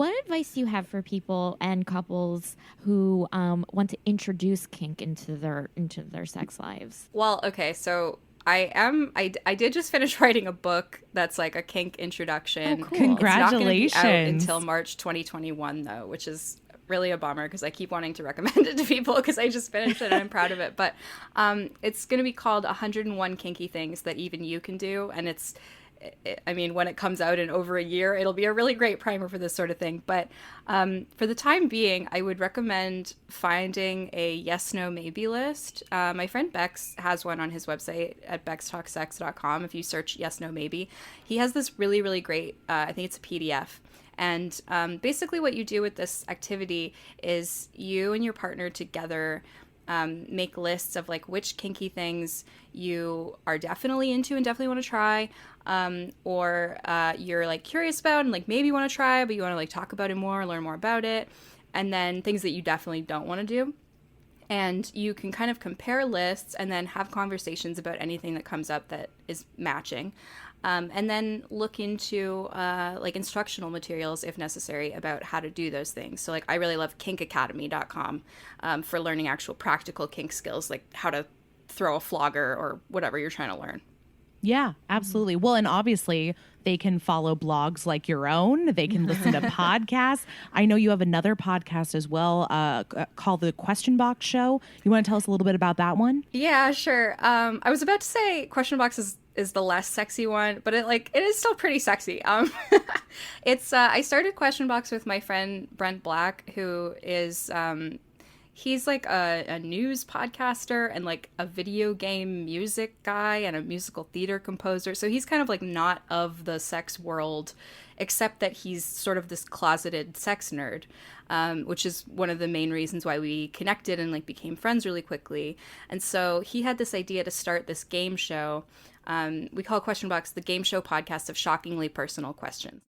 what advice do you have for people and couples who want to introduce kink into their sex lives? Well, okay, so I did just finish writing a book that's like a kink Oh, introduction. cool. It's not going to be out until Congratulations. March 2021 though, which is really a bummer because I keep wanting to recommend it to people because I just finished it and I'm proud of it. But it's going to be called 101 Kinky Things That Even You Can Do, and I mean, when it comes out in over a year, it'll be a really great primer for this sort of thing. But for the time being, I would recommend finding a yes, no, maybe list. My friend Bex has one on his website at bextalksex.com. If you search yes, no, maybe, he has this really, really great, I think it's a PDF. And basically what you do with this activity is you and your partner together make lists of like which kinky things you are definitely into and definitely want to try, or you're like curious about and like maybe want to try, but you want to like talk about it more, learn more about it, and then things that you definitely don't want to do. And you can kind of compare lists and then have conversations about anything that comes up that is matching. And then look into like instructional materials if necessary about how to do those things. So like I really love kinkacademy.com for learning actual practical kink skills, like how to throw a flogger or whatever you're trying to learn. Yeah, absolutely. Well, and obviously they can follow blogs like your own. They can listen to podcasts. I know you have another podcast as well called The Question Box Show. You want to tell us a little bit about that one? Yeah, sure. I was about to say Question Box is the less sexy one, but it is still pretty sexy. It's I started Question Box with my friend Brent Black, who is he's like a news podcaster and like a video game music guy and a musical theater composer. So he's kind of like not of the sex world, except that he's sort of this closeted sex nerd, which is one of the main reasons why we connected and like became friends really quickly. And so he had this idea to start this game show. We call Question Box the game show podcast of shockingly personal questions.